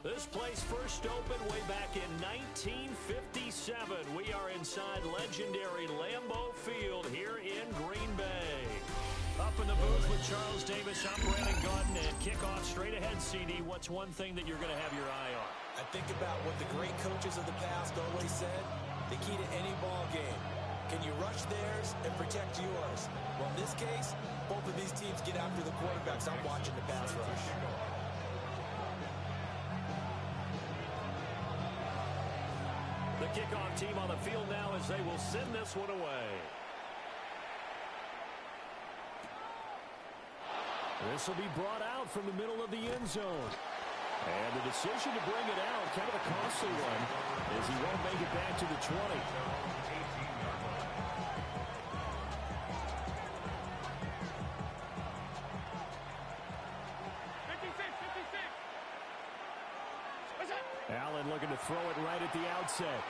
This place first opened way back in 1957. We are inside legendary Lambeau Field here in Green Bay. Up in the booth with Charles Davis, I'm Brandon Gaudin, and kickoff straight ahead, CD. What's one thing that you're going to have your eye on? I think about what the great coaches of the past always said, the key to any ball game. Can you rush theirs and protect yours? Well, in this case, both of these teams get after the quarterbacks. I'm watching the pass rush. The kickoff team on the field now as they will send this one away. This will be brought out from the middle of the end zone. And the decision to bring it out, kind of a costly one, as he won't make it back to the 20. Allen looking to throw it right at the outset.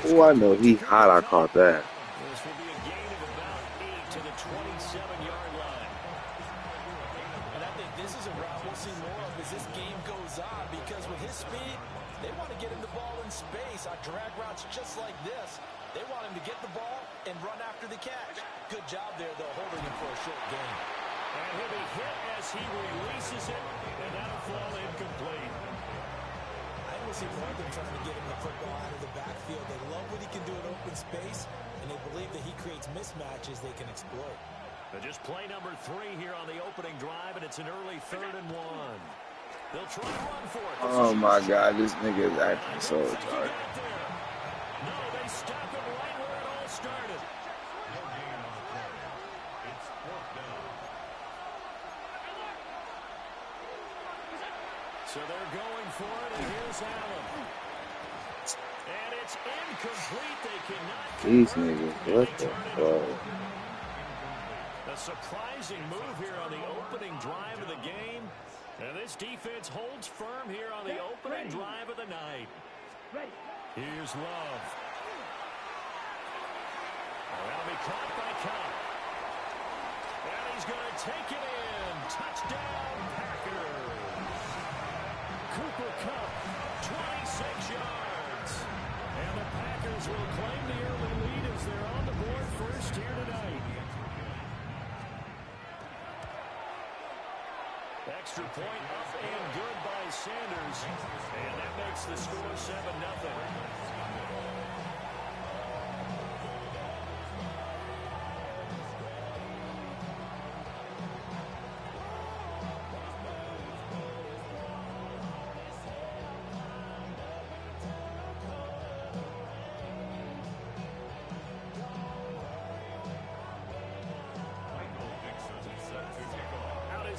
Oh, I know he hot. I caught that. This will be a gain of about 8 to the 27-yard line. And I think this is a route we'll see more of as this game goes on, because with his speed, they want to get him the ball in space on drag routes just like this. They want him to get the ball and run after the catch. Good job there, though, holding him for a short gain. And he'll be hit as he releases it, and that'll fall incomplete. I will see more of them trying to get him the football out of the backfield. They love what he can do in open space, and they believe that he creates mismatches they can exploit. But just play number 3 here on the opening drive, and it's an early 3rd and 1. They'll try to run for it. Oh my God, this nigga is acting so retarded. No, they stop him right where it all started. So they're going for it, and here's Allen. And it's incomplete. They cannot. These niggas, what the fuck? A surprising move here on the opening drive of the game. And this defense holds firm here on the opening drive of the night. Here's Love. That'll be caught by Cup. And he's going to take it in. Touchdown, Packers. Cooper Kupp, 26 yards. And the Packers will claim the early lead as they're on the board first here tonight. Extra point up and good by Sanders. And that makes the score 7-0.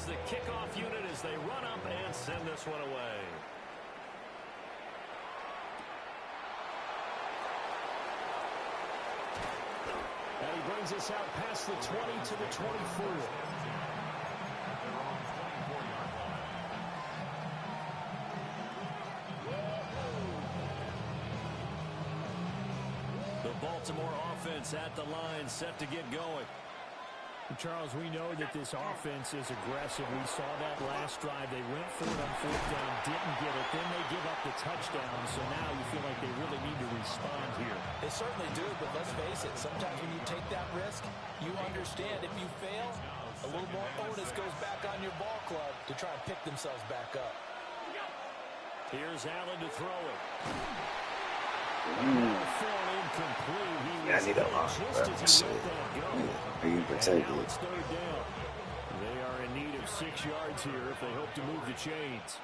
The kickoff unit as they run up and send this one away. And he brings us out past the 20 to the 24. The Baltimore offense at the line, set to get going. Charles, we know that this offense is aggressive. We saw that last drive. They went for it on 4th down, didn't get it. Then they give up the touchdown. So now you feel like they really need to respond here. They certainly do, but let's face it. Sometimes when you take that risk, you understand if you fail, a little more onus goes back on your ball club to try and pick themselves back up. Here's Allen to throw it. Yeah, I need a lot. So, I can protect it. They are in need of 6 yards here if they hope to move the chains.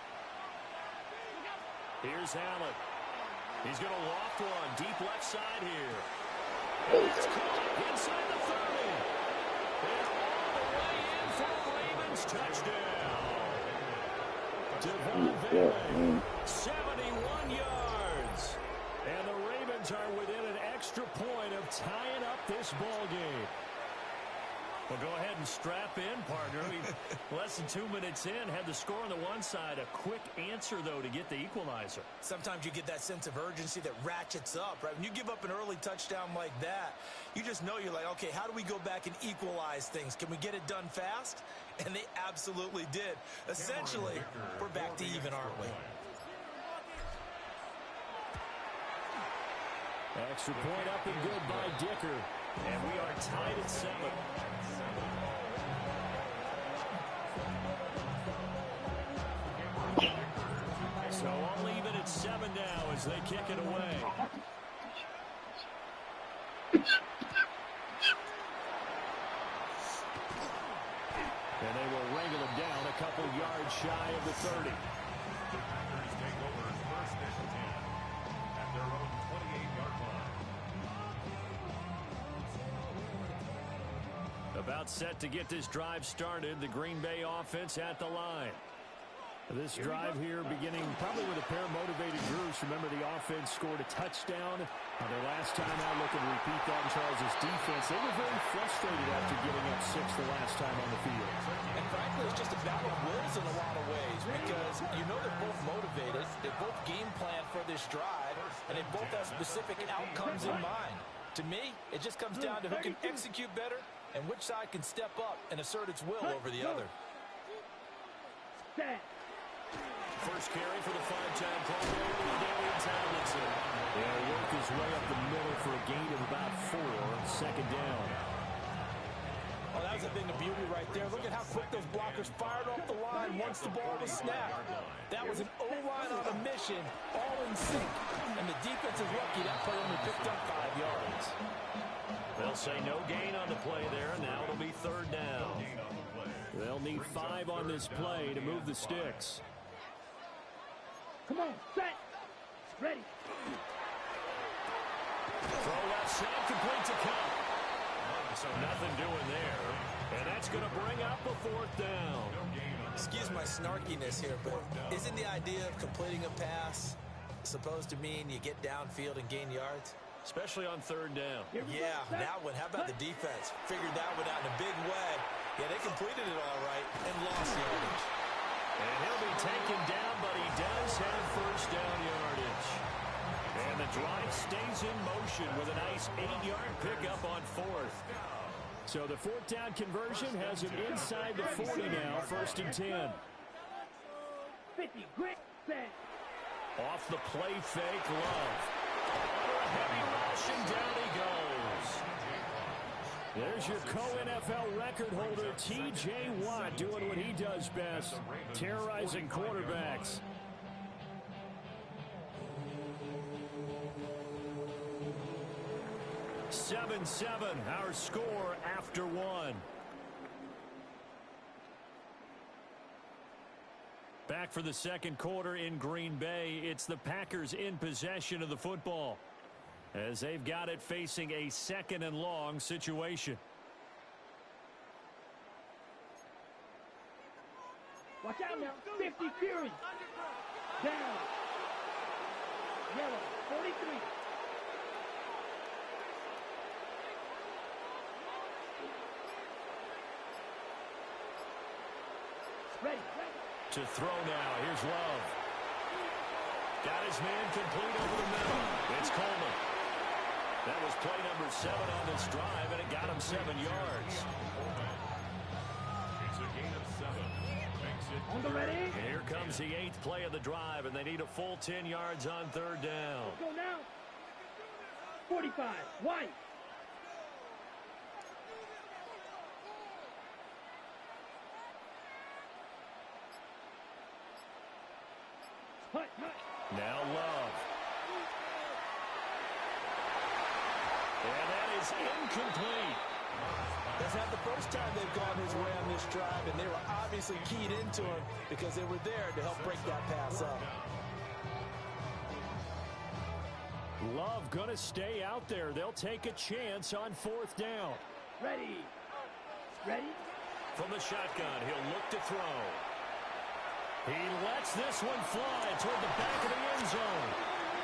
Here's Allen. He's going to loft one deep left side here. And it's caught inside the 30. They're all the way in for a Ravens touchdown. Devon Vele, 71 yards. And the Ravens are within an extra point of tying up this ball game. Well, go ahead and strap in, partner. Less than 2 minutes in, had the score on the one side. A quick answer, though, to get the equalizer. Sometimes you get that sense of urgency that ratchets up, right? When you give up an early touchdown like that, you just know you're like, okay, how do we go back and equalize things? Can we get it done fast? And they absolutely did. Essentially, we're back to even, aren't we? Extra point up and good by Dicker. And we are tied at 7. So all even at 7 now as they kick it away. And they will wrangle him down a couple yards shy of the 30. Take over first and 10 at their own 28-yard line. About set to get this drive started. The Green Bay offense at the line. This drive here beginning probably with a pair of motivated groups. Remember, the offense scored a touchdown. Their last time out, looking to repeat that in Charles' defense. They were very frustrated after giving up 6 the last time on the field. And frankly, it's just a battle of wills in a lot of ways because you know they're both motivated. They both game plan for this drive, and they both have specific outcomes in mind. To me, it just comes down to who can execute better and which side can step up and assert its will over the other. First carry for the 5-time Pro Bowler, Darian Tomlinson. He'll work his way up the middle for a gain of about 4 on second down. Oh, that was a thing of beauty right there. Look at how quick those blockers fired off the line once the ball was snapped. That was an O-line on a mission, all in sync. And the defense is lucky that play only picked up 5 yards. They'll say no gain on the play there. Now it'll be third down. They'll need 5 on this play to move the sticks. Come on, set, ready. Throw left side, complete to Cup. So nothing doing there. And that's going to bring up a 4th down. Excuse my snarkiness here, but isn't the idea of completing a pass supposed to mean you get downfield and gain yards? Especially on third down. Yeah, that one. How about the defense? Figured that one out in a big way. Yeah, they completed it all right and lost yardage. And he'll be taken down, but he does have first down yardage. And the drive stays in motion with a nice 8-yard pickup on 4th. So the 4th down conversion has him inside the 40 now, 1st and 10. 50, grit, set. Off the play fake, Love. Heavy rush, and down he goes. There's your co-NFL record holder, T.J. Watt, doing what he does best, terrorizing quarterbacks. Seven, our score after 1. Back for the second quarter in Green Bay. It's the Packers in possession of the football, as they've got it facing a 2nd and long situation. Watch out now, 50 Fury. Down. Yellow, 43. Ready. To throw now, here's Love. Got his man complete over the middle. It's Coleman. That was play number 7 on this drive, and it got him 7 yards. It's a gain of 7. Makes it On the ready. And here comes the 8th play of the drive, and they need a full 10 yards on third down. Let's go now. 45, White. Hut. Now Love. And that is incomplete. That's not the first time they've gone his way on this drive, and they were obviously keyed into him because they were there to help break that pass up. Love going to stay out there. They'll take a chance on 4th down. Ready. From the shotgun, he'll look to throw. He lets this one fly toward the back of the end zone.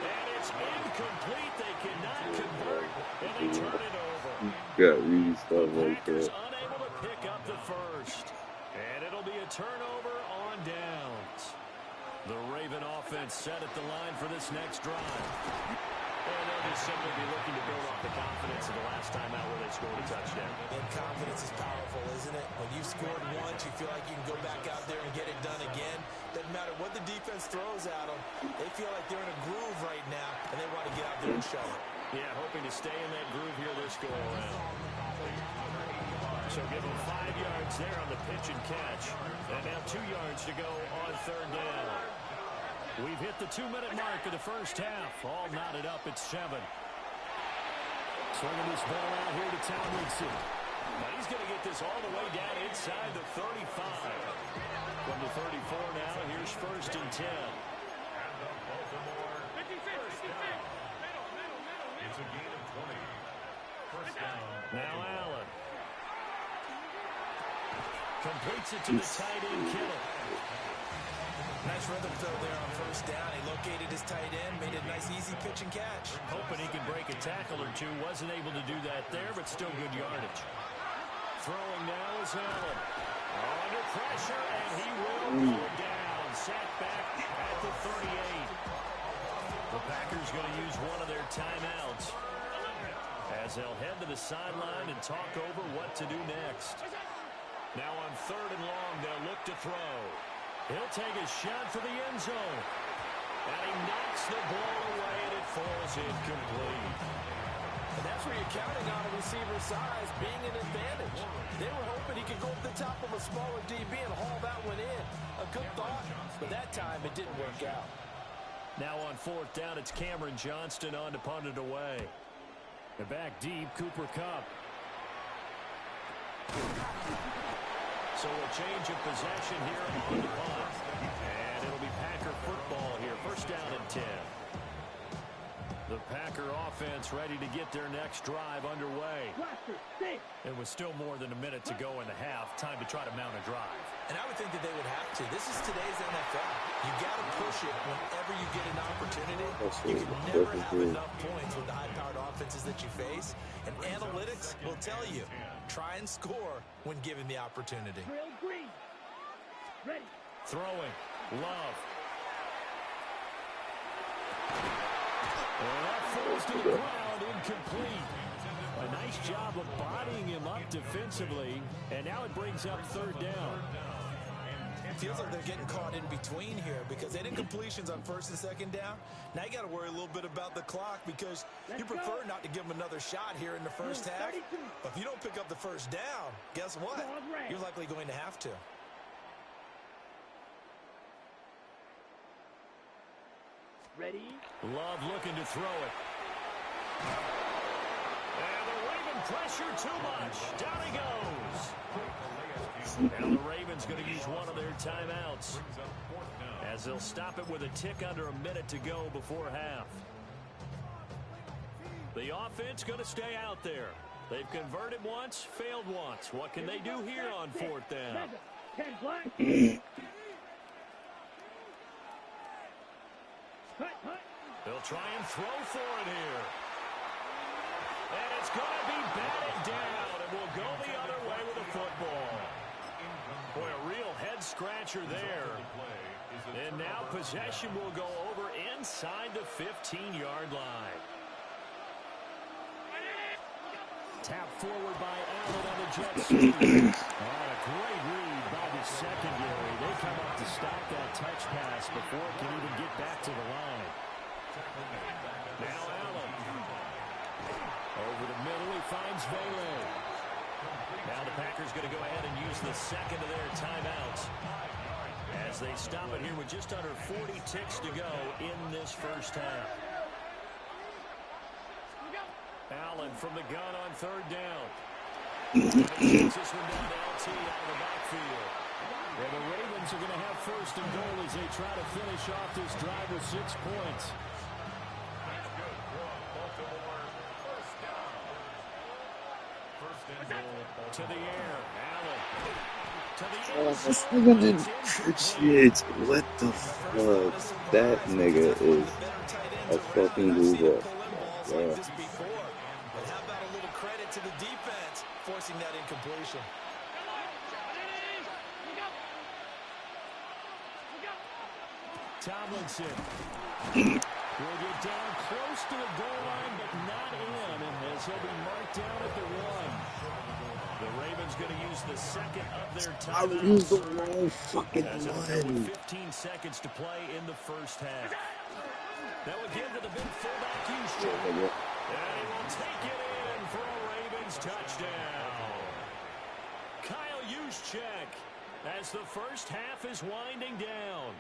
And it's incomplete. They cannot convert, and they turn it over. Got really stuff The like Packers that. unable to pick up the first. And it'll be a turnover on downs. The Raven offense set at the line for this next drive. And they'll just simply be looking to build off the confidence of the last time out where they scored a touchdown. And confidence is powerful, isn't it? When you've scored once, you feel like you can go back out there and get it done again. Doesn't matter what the defense throws at them. They feel like they're in a groove right now, and they want to get out there and show it. Yeah, hoping to stay in that groove here this go-around. So give them 5 yards there on the pitch and catch. And now 2 yards to go on third down. We've hit the 2-minute mark of the first half. All knotted up at 7. Swinging this ball out here to Tomlinson. Now he's going to get this all the way down inside the 35. From the 34 now, here's first and 10. It's a gain of 20. First down. Now Allen. Completes it to the tight end, Kittle. Nice rhythm throw there on first down. He located his tight end, made a nice easy pitch and catch. Hoping he can break a tackle or two. Wasn't able to do that there, but still good yardage. Throwing now is Allen. Under pressure, and he will go down. Sacked back at the 38. The Packers going to use one of their timeouts as they'll head to the sideline and talk over what to do next. Now on third and long, they'll look to throw. He'll take a shot for the end zone. And he knocks the ball away, and it falls incomplete. And that's where you're counting on a receiver's size being an advantage. They were hoping he could go up the top of a smaller DB and haul that one in. A good thought, but that time it didn't work out. Now on fourth down, it's Cameron Johnston on to punt it away. They're back deep, Cooper Kupp. So a change of possession here on the punt. And it'll be Packer football here. First down and 10. The Packer offense ready to get their next drive underway. And with still more than a minute to go in the half, time to try to mount a drive. And I would think that they would have to. This is today's NFL. You got to push it whenever you get an opportunity. You can never have enough points with the high-powered offenses that you face. And analytics will tell you, try and score when given the opportunity. Throwing. Love. And that falls to the ground, incomplete. A nice job of bodying him up defensively, and now it brings up third down. Feels like they're getting caught in between here because they did completions on first and second down. Now you got to worry a little bit about the clock because you prefer not to give them another shot here in the first half. But if you don't pick up the first down, guess what? You're likely going to have to. Ready? Love looking to throw it. And the Raven pressure too much. Down he goes. Now the Ravens going to use one of their timeouts as they'll stop it with a tick under a minute to go before half. The offense going to stay out there. They've converted once, failed once. What can they do here on fourth down? They'll try and throw for it here. And it's going to be batted down, and we'll go the other way with the football. Boy, a real head-scratcher there. And now possession will go over inside the 15-yard line. Tap forward by Allen on the jet sweep. And a great read by the secondary. They come up to stop that touch pass before it can even get back to the line. Now Allen. Over the middle, he finds Vele. Now the Packers going to go ahead and use the second of their timeouts as they stop it here with just under 40 ticks to go in this first half. Allen from the gun on third down. He takes this one down to LT out of the backfield. And the Ravens are going to have first and goal as they try to finish off this drive with 6 points. To the air, Allen. To the Oh, this nigga didn't appreciate what the fuck. That nigga is a fucking loser. Yeah. But how about a little credit to the defense forcing that incompletion? Tomlinson will get down close close to the goal line, but not in, as he'll be marked down at the 1. The Ravens going to use the second of their I timeouts. used the wrong fucking As it'll come with one. 15 seconds to play in the first half. That will give to the big fullback Houston. And he will take it in for a Ravens touchdown. Kyle Juszczyk as the first half is winding down.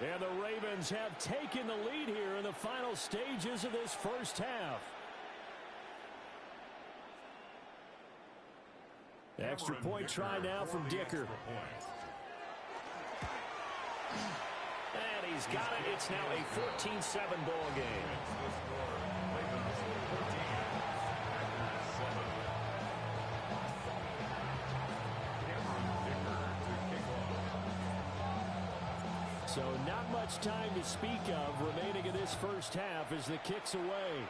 And the Ravens have taken the lead here in the final stages of this first half. Extra point try now from Dicker. And he's got it. It's now a 14-7 ball game. So not much time to speak of remaining in this first half as the kick's away.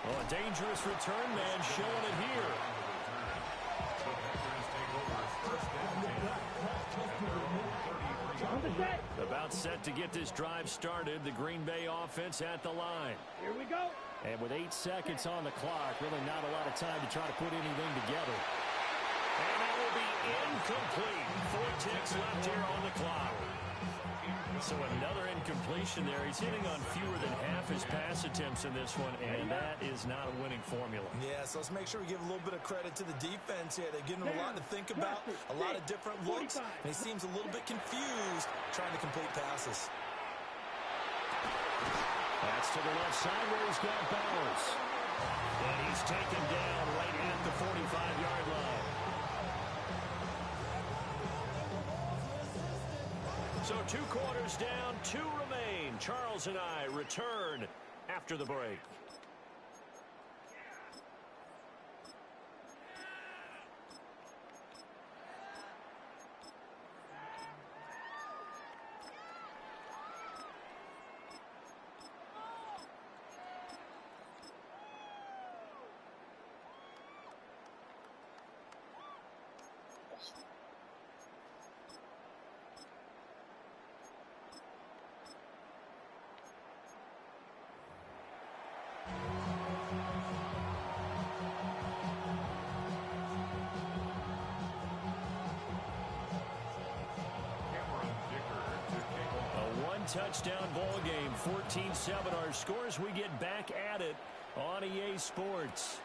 Oh, a dangerous return man showing it here. About set to get this drive started. The Green Bay offense at the line. Here we go. And with 8 seconds on the clock, really not a lot of time to try to put anything together. And that will be incomplete. 4 ticks left here on the clock. So another incompletion there. He's hitting on fewer than half his pass attempts in this one, and that is not a winning formula. Yeah, so let's make sure we give a little bit of credit to the defense here. They're giving him a lot to think about, a lot of different looks, and he seems a little bit confused trying to complete passes. That's to the left side where he's got Bowers. And he's taken down right at the 45-yard line. So 2 quarters down, 2 remain. Charles and I return after the break. Touchdown ball game, 14-7 our scores. We get back at it on EA Sports.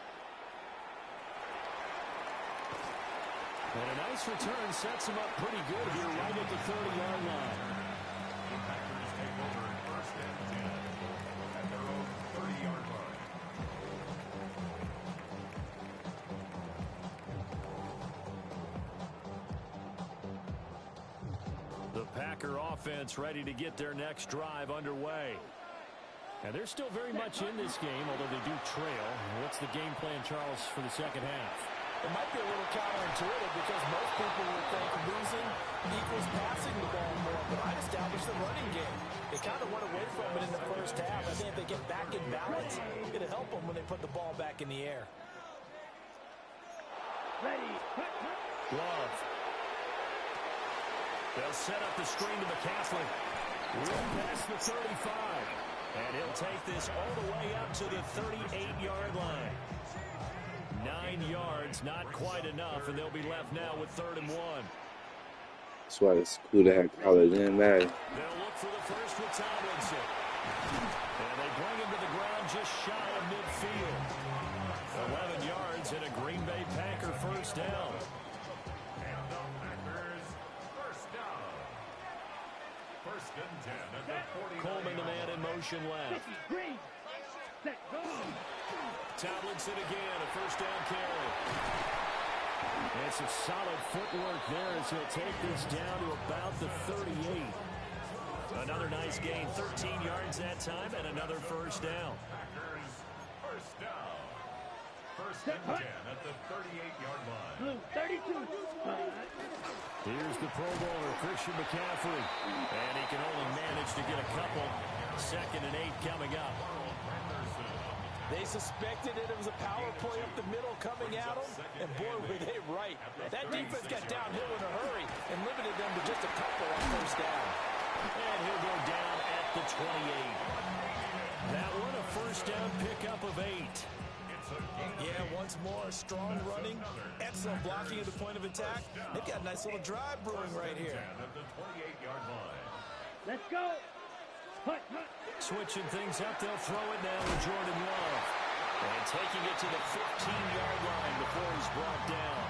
And a nice return sets him up pretty good here right at the 30-yard line. Packers take over first and 10 at their own 30-yard line. The Packer offense ready to get their next drive underway. And they're still very much in this game, although they do trail. What's the game plan, Charles, for the second half? It might be a little counterintuitive because most people would think losing equals passing the ball more, but I established the running game. They kind of went away from it in the first half. I think if they get back in balance, it'll help them when they put the ball back in the air. Ready. Love. They'll set up the screen to McCaffrey. Run past the 35. And he'll take this all the way up to the 38-yard line. 9 yards, not quite enough, and they'll be left now with 3rd and 1. That's why it's cool to have college in that. They'll look for the first with Tomlinson. And they bring him to the ground just shy of midfield. 11 yards and a Green Bay Packer first down. And the Packers first down. First and 10 at the 40. Coleman, the man in motion left. Green. Set. Go. Tomlinson again, a first down carry. And some solid footwork there as he'll take this down to about the 38. Another nice gain, 13 yards that time, and another first down. Packers first down. First and 10 at the 38-yard line. Blue 32. Here's the Pro Bowler, Christian McCaffrey. And he can only manage to get a couple. 2nd and 8 coming up. They suspected it was a power play up the middle coming at them, and boy, were they right. That defense got downhill in a hurry and limited them to just a couple on first down. And he'll go down at the 28. That one a first down pickup of 8. Yeah, once more, strong running, excellent blocking at the point of attack. They've got a nice little drive brewing right here. Let's go. Hut. Switching things up, they'll throw it now to Jordan Love. And taking it to the 15-yard line before he's brought down.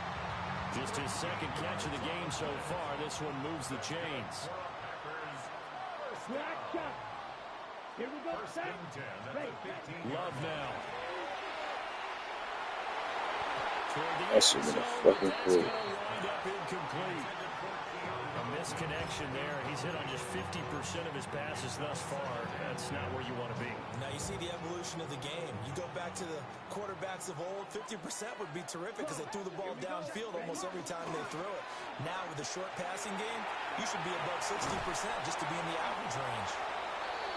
Just his second catch of the game so far. This one moves the chains. Black shot. Here we go. Set. Ready. Love now. That should have been a fucking play. Wind up incomplete. A misconnection there. He's hit on just 50% of his passes thus far. That's not where you want to be. Now you see the evolution of the game. You go back to the quarterbacks of old, 50% would be terrific because they threw the ball downfield almost every time they threw it. Now with the short passing game, you should be above 60% just to be in the average range.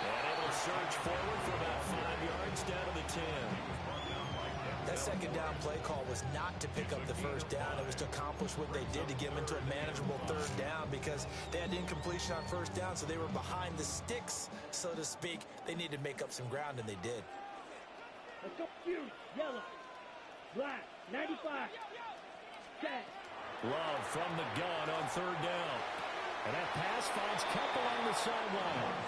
And able to surge forward for about 5 yards down to the 10. That second down play call was not to pick up the first down. It was to accomplish what they did to get them into a manageable third down because they had incompletion on first down, so they were behind the sticks, so to speak. They needed to make up some ground, and they did. Let's go. Yellow. Black. 95. Set. Love from the gun on third down. And that pass finds Cup along the sideline.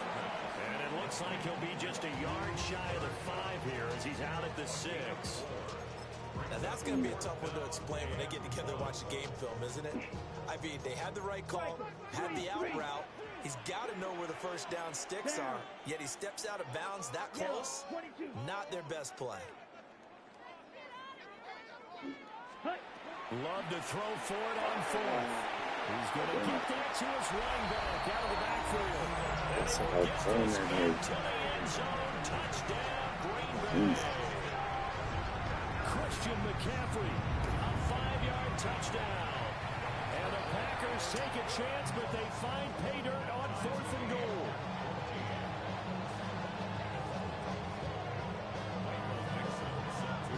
And it looks like he'll be just a yard shy of the 5 here as he's out at the 6. Now that's going to be a tough one to explain when they get together and watch the game film, isn't it? I mean, they had the right call, had the out route. He's got to know where the first down sticks are, yet he steps out of bounds that close. Not their best play. Love to throw for it on 4th. He's going to get that to his running back out of the backfield. That's a hard throw, man. Touchdown, Green Bay. Christian McCaffrey, a 5-yard touchdown. And the Packers take a chance, but they find pay dirt on 4th and goal.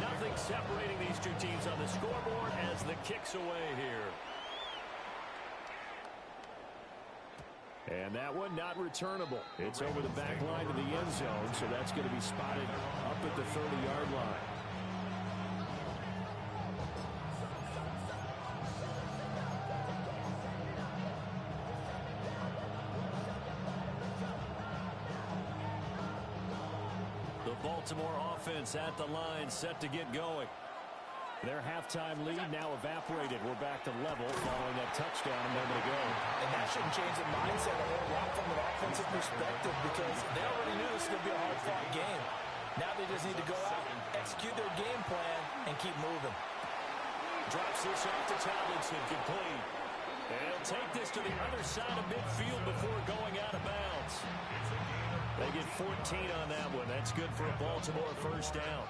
Nothing separating these two teams on the scoreboard as the kick's away here. And that one not returnable. It's over the back line to the end zone, so that's going to be spotted up at the 30-yard line. The Baltimore offense at the line, set to get going. Their halftime lead now evaporated. We're back to level following that touchdown a moment ago. And that shouldn't change the mindset a whole lot from an offensive perspective because they already knew this was going to be a hard-fought game. Now they just need to go out, execute their game plan, and keep moving. Drops this off to Tomlinson, complete. And he'll take this to the other side of midfield before going out of bounds. They get 14 on that one. That's good for a Baltimore first down.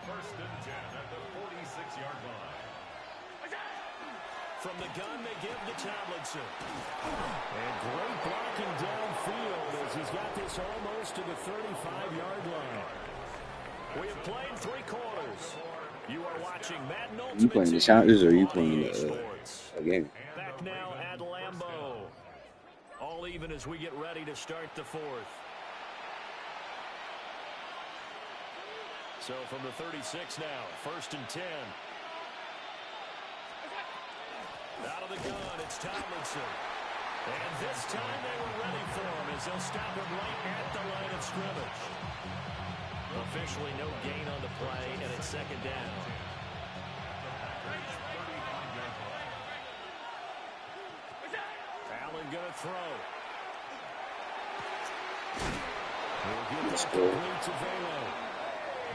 First and 10 at the 46-yard line. From the gun, they give to Tomlinson. And great blocking downfield as he's got this almost to the 35-yard line. We have played 3 quarters. You are watching Madden Ultimate. You playing the Chargers or you playing the game? Back now at Lambeau. All even as we get ready to start the 4th. So from the 36 now, first and 10. Out of the gun, it's Tomlinson. And this time they were ready for him as they'll stop him right at the line of scrimmage. Officially no gain on the play, and it's second down. Allen gonna throw. He'll give it complete to Velo.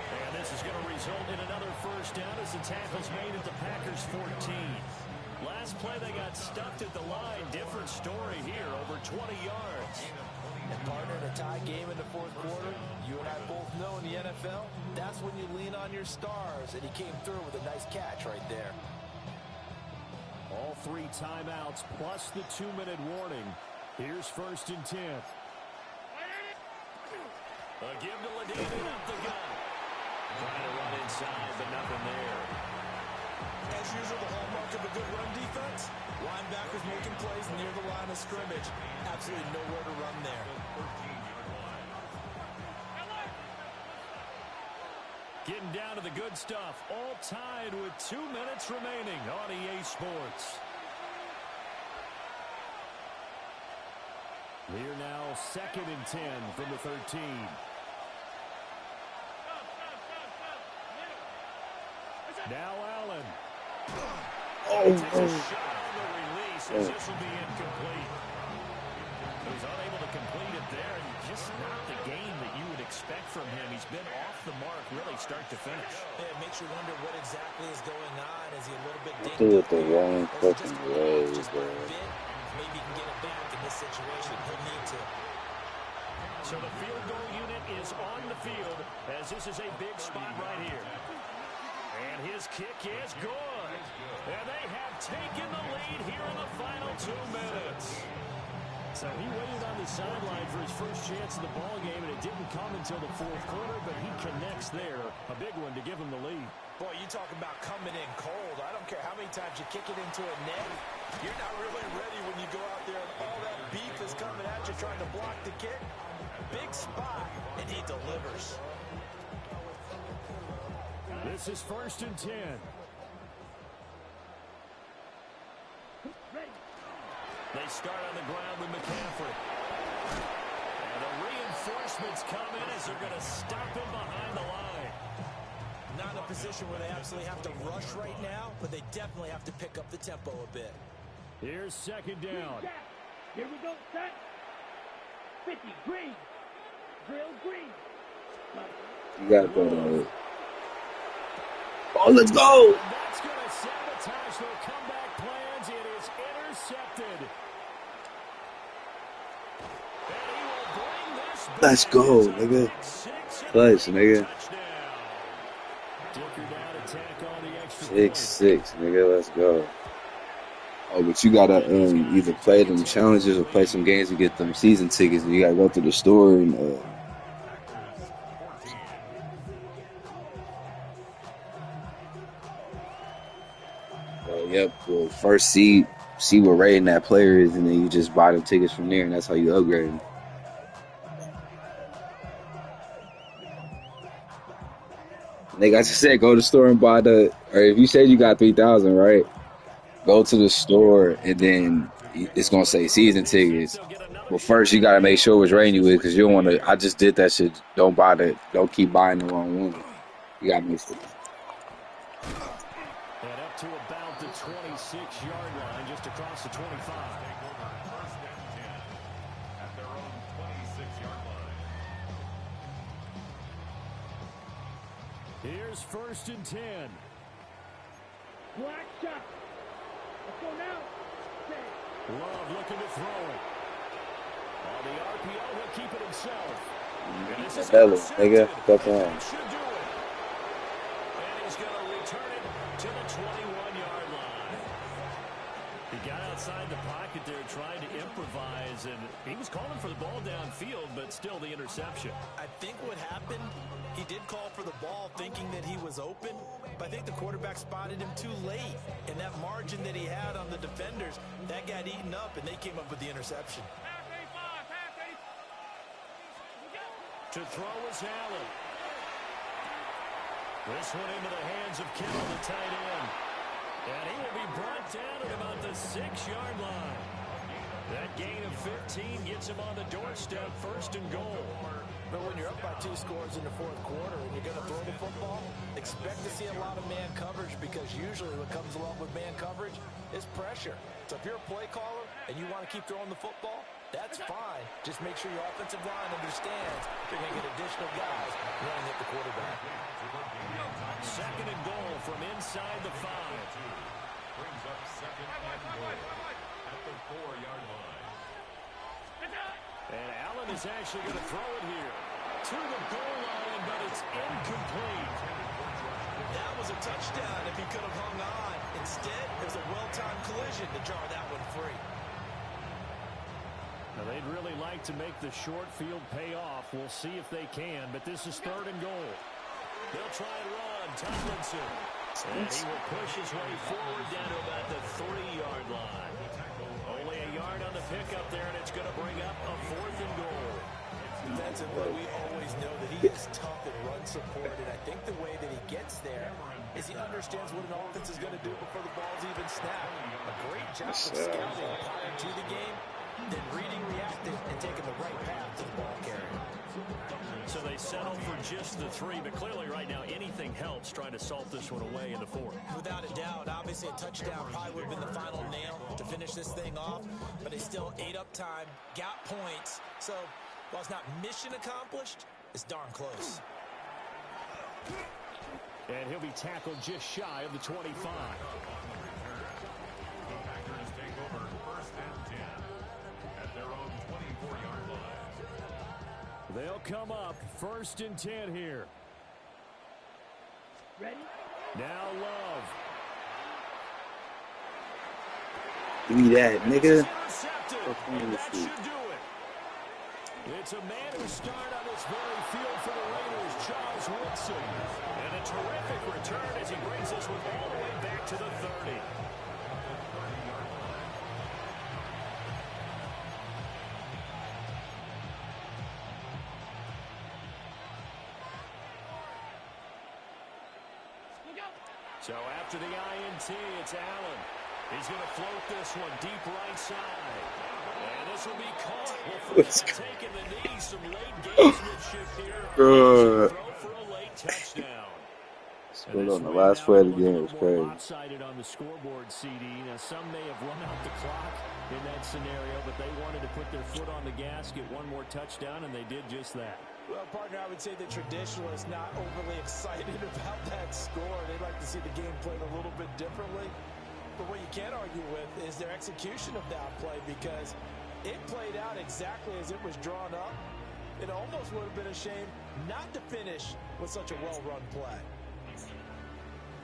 And this is going to result in another first down as the tackle's made at the Packers 14. Last play they got stuffed at the line. Different story here, over 20 yards. And partner, in a tie game in the 4th quarter, you and I both know in the NFL, that's when you lean on your stars, and he came through with a nice catch right there. All 3 timeouts plus the 2-minute warning. Here's first and 10. A give to Ladine up the gun. Trying to run inside, but nothing there. As usual, the hallmark of a good run defense, Linebackers making plays near the line of scrimmage. Absolutely nowhere to run there. Getting down to the good stuff. All tied with 2 minutes remaining on EA Sports. We're now 2nd and 10 from the 13. Now Allen. Oh, Takes a shot on the release as this will be incomplete. He's unable to complete it there, and just not the game that you would expect from him. He's been off the mark really start to finish. Yeah, it makes you wonder what exactly is going on. Is he a little bit dinged threw up it the here? wrong Or is he fucking just going way, off just by bro. a bit? Maybe he can get it back in this situation. He'll need to. So the field goal unit is on the field as this is a big spot right here. And his kick is good. And they have taken the lead here in the final 2 minutes. So he waited on the sideline for his first chance of the ball game, and it didn't come until the 4th quarter, but he connects there. A big one to give him the lead. Boy, you talk about coming in cold. I don't care how many times you kick it into a net. You're not really ready when you go out there and all that beef is coming at you trying to block the kick. Big spot, and he delivers. This is 1st and 10. They start on the ground with McCaffrey. And the reinforcements come in as they're going to stop him behind the line. Not in a position where they absolutely have to rush right now, but they definitely have to pick up the tempo a bit. Here's 2nd down. Here we go, set. 50, green. Drill, green. You gotta throw that. Oh, let's go! And that's going to sabotage their comeback plans. It is intercepted. And he will bring this back. Let's go, nigga. Clutch, nigga. 6-6, nigga. Let's go. Oh, but you gotta either play them challenges or play some games to get them season tickets. And you gotta go through the store and yep. Well, first see what rating that player is, and then you just buy them tickets from there, and that's how you upgrade them. Like I just said, go to the store and buy or if you said you got 3,000, right? Go to the store, and then it's gonna say season tickets. But first, you gotta make sure which rating you with, because you don't want to. I just did that shit. Don't keep buying the wrong one. You gotta make sure. And up to about the 26-yard line, just across the 25. Here's 1st and 10. Black shot. Let's go now. Love looking to throw it. On the RPO, he'll keep it himself. And this is Hello, nigga. Fuck on. should do it. And he's going to return it to the 21-yard line. He got outside the pocket there trying to improvise, and he was calling for the ball downfield, but still the interception. I think what happened, he did call for the ball thinking that he was open, but I think the quarterback spotted him too late. And that margin that he had on the defenders, that got eaten up, and they came up with the interception. To throw is Allen. This one into the hands of Kittle, the tight end. And he will be brought down at about the 6-yard line. That gain of 15 gets him on the doorstep, 1st and goal. But when you're up by 2 scores in the 4th quarter and you're going to throw the football, expect to see a lot of man coverage, because usually what comes along with man coverage is pressure. So if you're a play caller and you want to keep throwing the football, that's fine. Just make sure your offensive line understands you're going to get additional guys running at the quarterback. 2nd and goal from inside the 5. Brings up 2nd and goal at the 4-yard line. And Allen is actually going to throw it here to the goal line, but it's incomplete. That was a touchdown if he could have hung on. Instead, it was a well-timed collision to draw that one free. Now, they'd really like to make the short field pay off. We'll see if they can, but this is 3rd and goal. They'll try and run. Tomlinson And he will push his way forward down to about the 3-yard line. Only a yard on the pickup there, and it's going to bring up a 4th and goal. Defensively, we always know that he is tough and run support, and I think the way that he gets there is he understands what an offense is going to do before the ball's even snapped. A great job of scouting prior to the game, then reading, reacting, and taking the right path to the ball carrier. So they settle for just the 3, but clearly right now anything helps trying to salt this one away in the 4th. Without a doubt, obviously a touchdown probably would have been the final nail to finish this thing off, but they still ate up time, got points, so while it's not mission accomplished, it's darn close. And he'll be tackled just shy of the 25. Packers take over 1st and 10 at their own 24-yard line. They'll come up 1st and 10 here. Ready? Now Love. Give me that, nigga. And that should do it. It's a man who starred on this very field for the Raiders, Charles Woodson. And a terrific return as he brings this one all the way back to the 30. So after the INT, it's Allen. He's going to float this one deep right side. And this will be caught. Well, taking the knee, some late gamesmanship here. Throw for a late touchdown. Scored on the last play of the game. It's crazy. Lopsided on the scoreboard, CD. Now, some may have run out the clock in that scenario, but they wanted to put their foot on the gas, get one more touchdown, and they did just that. Well, partner, I would say the traditionalists not overly excited about that score. They'd like to see the game played a little bit differently. But what you can't argue with is their execution of that play, because it played out exactly as it was drawn up. It almost would have been a shame not to finish with such a well-run play.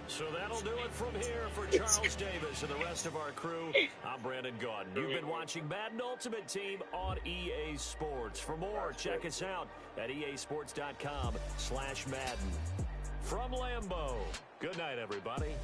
So that'll do it from here for Charles Davis and the rest of our crew. I'm Brandon Gaudin. You've been watching Madden Ultimate Team on EA Sports. For more, check us out at easports.com/Madden. From Lambeau, good night, everybody.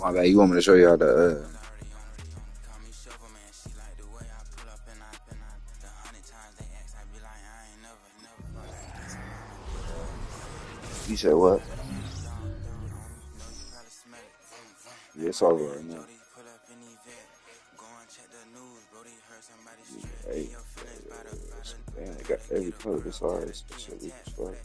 My bad. You want me to show you how to? You said what? Yeah, it's over right now. Hey, damn, they got every color. This alright. This shit weak as fuck.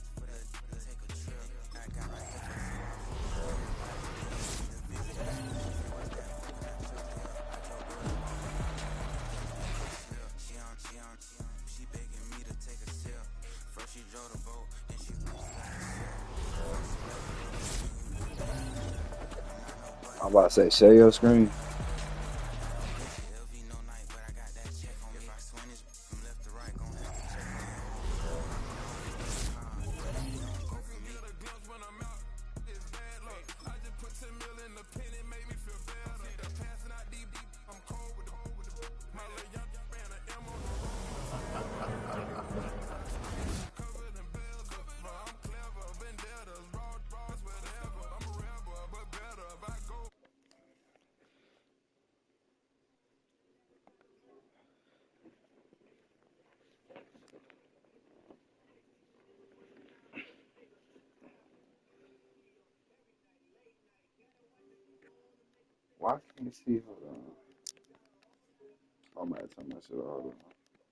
I'm about to say, share your screen. Why can't you see? Hold on. I'm gonna turn my shit off.